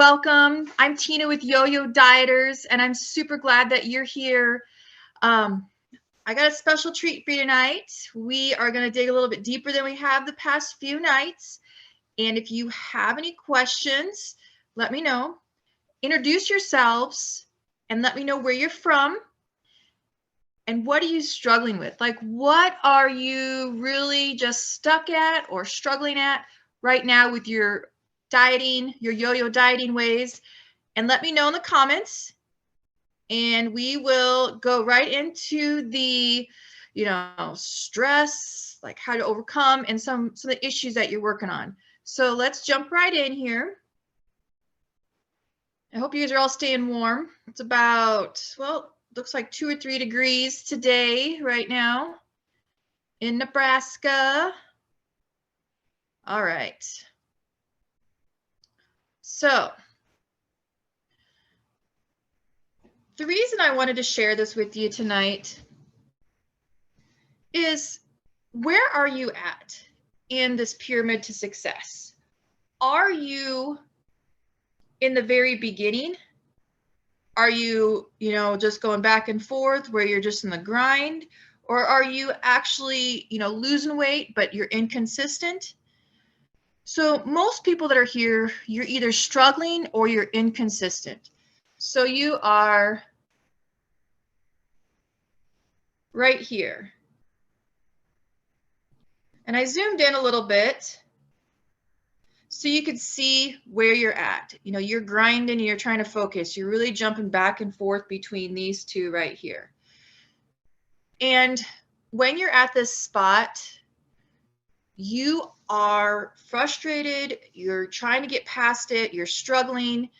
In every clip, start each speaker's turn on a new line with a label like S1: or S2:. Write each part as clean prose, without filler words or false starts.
S1: Welcome. I'm Tina with Yo-Yo Dieters, and I'm super glad that you're here. I got a special treat for you tonight. We are going to dig a little bit deeper than we have the past few nights. And if you have any questions, let me know. Introduce yourselves and let me know where you're from and what are you struggling with? Like, what are you really just stuck at or struggling at right now with your dieting, your yo-yo dieting ways? And let me know in the comments, and we will go right into the, stress, like how to overcome, and some of the issues that you're working on. So let's jump right in here. I hope you guys are all staying warm. It's about, well, looks like 2 or 3 degrees today, right now, in Nebraska. All right. So the reason I wanted to share this with you tonight is, where are you at in this pyramid to success? Are you in the very beginning? Are you, just going back and forth where you're just in the grind? Or are you actually, losing weight, but you're inconsistent? So most people that are here, you're either struggling or you're inconsistent. So you are right here. And I zoomed in a little bit so you could see where you're at. You're grinding, you're trying to focus. You're really jumping back and forth between these two right here. And when you're at this spot, you are frustrated, you're trying to get past it, you're struggling,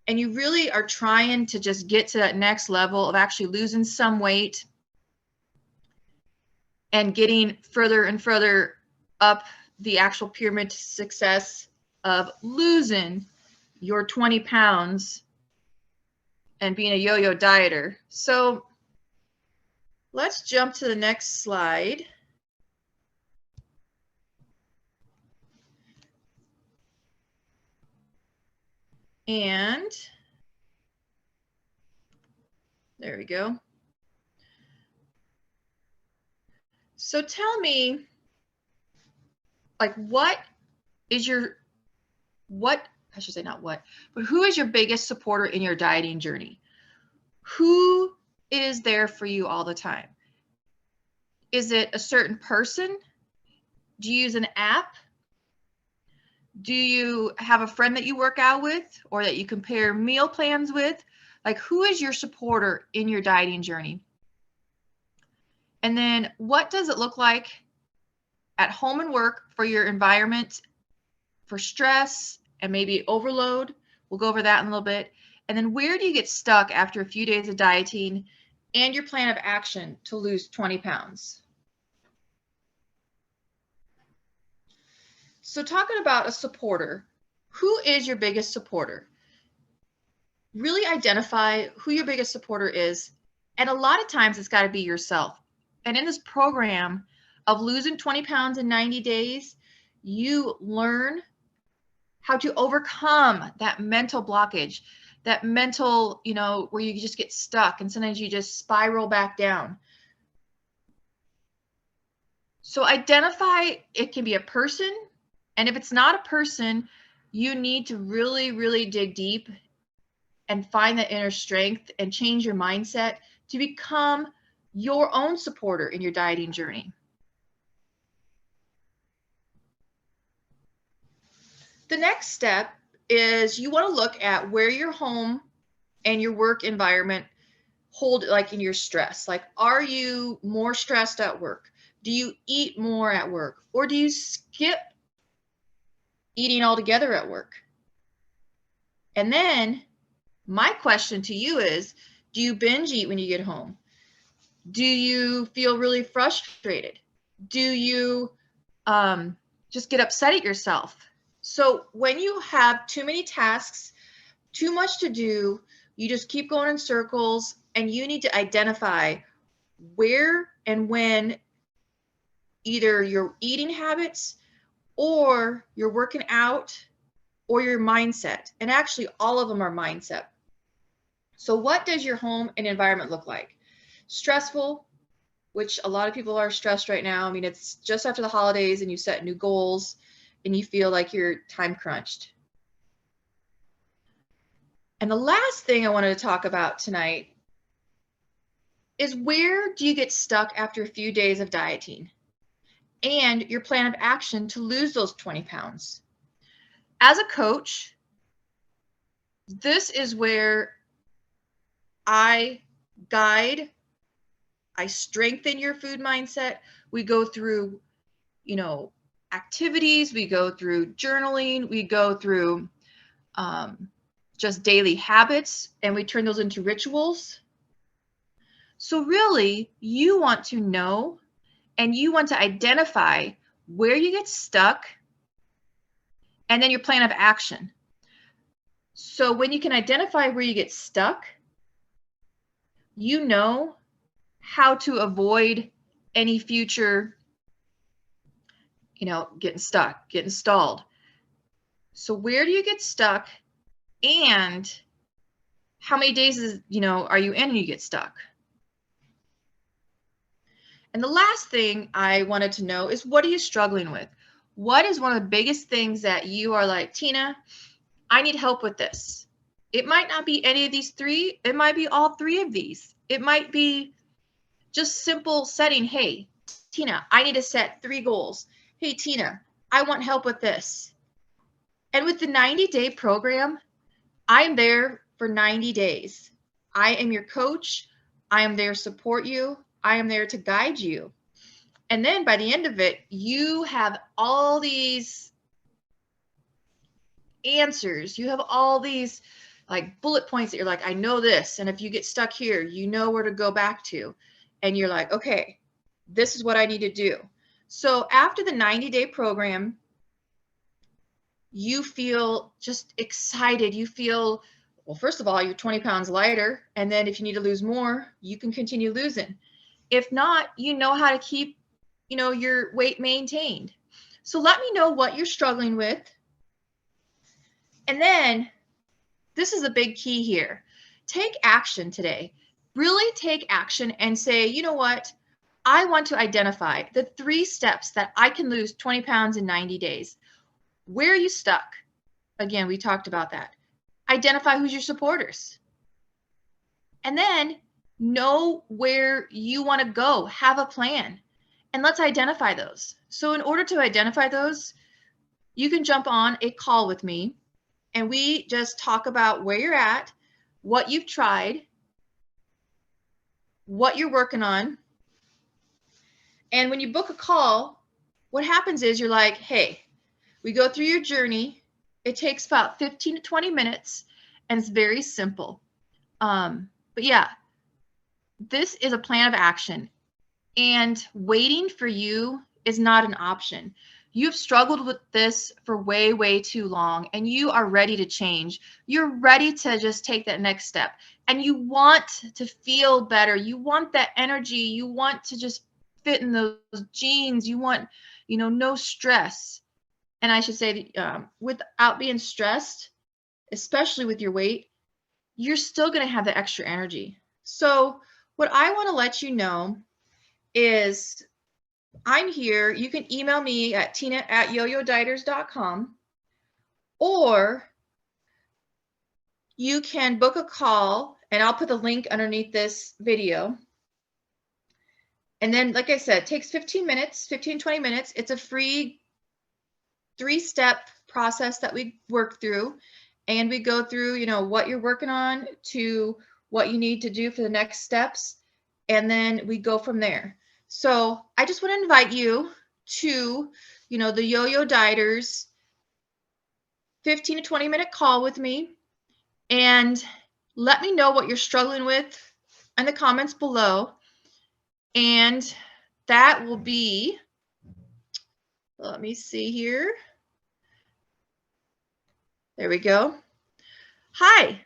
S1: and you really are trying to just get to that next level of actually losing some weight and getting further and further up the actual pyramid to success of losing your 20 pounds and being a yo-yo dieter. So let's jump to the next slide. And there we go. So tell me, like, what is your, I should say not what, but who is your biggest supporter in your dieting journey? Who is there for you all the time? Is it a certain person? Do you use an app? Do you have a friend that you work out with or that you compare meal plans with? Like, who is your supporter in your dieting journey? And then what does it look like at home and work for your environment, for stress and maybe overload? We'll go over that in a little bit. And then where do you get stuck after a few days of dieting and your plan of action to lose 20 pounds? So talking about a supporter, who is your biggest supporter? Really identify who your biggest supporter is. And a lot of times it's got to be yourself. And in this program of losing 20 pounds in 90 days, you learn how to overcome that mental blockage, that mental, where you just get stuck and sometimes you just spiral back down. So identify, it can be a person. And if it's not a person, you need to really, really dig deep and find that inner strength and change your mindset to become your own supporter in your dieting journey. The next step is you want to look at where your home and your work environment hold, like in your stress. Like, are you more stressed at work? Do you eat more at work? Or do you skip eating altogether at work? And then my question to you is, do you binge eat when you get home? Do you feel really frustrated? Do you just get upset at yourself? So when you have too many tasks, too much to do, you just keep going in circles, and you need to identify where and when either your eating habits or you're working out or your mindset. And actually, all of them are mindset. So what does your home and environment look like? Stressful, which a lot of people are stressed right now. I mean, it's just after the holidays and you set new goals and you feel like you're time crunched. And the last thing I wanted to talk about tonight is, where do you get stuck after a few days of dieting and your plan of action to lose those 20 pounds? As a coach, this is where I guide, I strengthen your food mindset. We go through, activities, we go through journaling, we go through just daily habits, and we turn those into rituals. So really, you want to know and you want to identify where you get stuck and then your plan of action. So when you can identify where you get stuck, you know how to avoid any future, getting stuck, getting stalled. So where do you get stuck, and how many days are you in and you get stuck? And the last thing I wanted to know is, what are you struggling with? What is one of the biggest things that you are like, Tina, I need help with this? It might not be any of these three. It might be all three of these. It might be just simple setting. Hey, Tina, I need to set 3 goals. Hey, Tina, I want help with this. And with the 90-day program, I'm there for 90 days. I am your coach. I am there to support you. I am there to guide you. And then by the end of it, you have all these answers. You have all these like bullet points that you're like, I know this. And if you get stuck here, you know where to go back to. And you're like, okay, this is what I need to do. So after the 90-day program, you feel just excited. You feel, well, first of all, you're 20 pounds lighter. And then if you need to lose more, you can continue losing. If not, you know how to keep, your weight maintained. So let me know what you're struggling with. And then this is a big key here. Take action today. Really take action and say, you know what? I want to identify the 3 steps that I can lose 20 pounds in 90 days. Where are you stuck? Again, we talked about that. Identify who's your supporters. And then know where you want to go. Have a plan. And let's identify those. So in order to identify those, you can jump on a call with me and we just talk about where you're at, what you've tried, what you're working on. And when you book a call, what happens is you're like, hey, we go through your journey. It takes about 15 to 20 minutes and it's very simple. But yeah, this is a plan of action, and waiting for you is not an option. You've struggled with this for way, way too long, and you are ready to change. You're ready to just take that next step, and you want to feel better. You want that energy. You want to just fit in those jeans. You want, no stress. And I should say that without being stressed, especially with your weight, you're still going to have the extra energy. So what I want to let you know is I'm here. You can email me at tina@yoyodieters.com, or you can book a call, and I'll put the link underneath this video. And then, like I said, it takes 15 minutes, 15, 20 minutes. It's a free 3-step process that we work through. And we go through, what you're working on to what you need to do for the next steps. And then we go from there. So I just want to invite you to, the Yo-Yo Dieters 15 to 20 minute call with me, and let me know what you're struggling with in the comments below. And that will be, let me see here. There we go. Hi.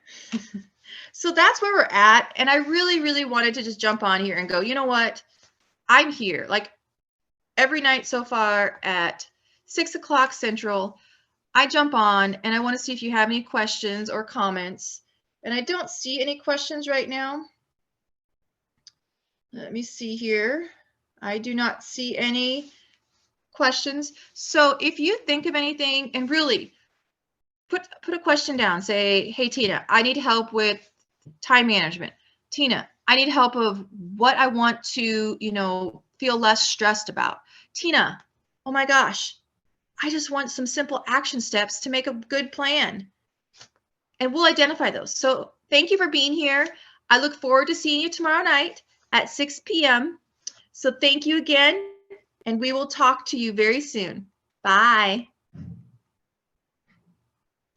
S1: So that's where we're at. And I really, really wanted to just jump on here and go, you know what? I'm here like every night so far at 6 o'clock Central. I jump on and I want to see if you have any questions or comments. And I don't see any questions right now. Let me see here. I do not see any questions. So if you think of anything, and really put a question down, say, hey, Tina, I need help with time management. Tina, I need help of what I want to, feel less stressed about. Tina, oh my gosh, I just want some simple action steps to make a good plan. And we'll identify those. So thank you for being here. I look forward to seeing you tomorrow night at 6 p.m. So thank you again, and we will talk to you very soon. Bye.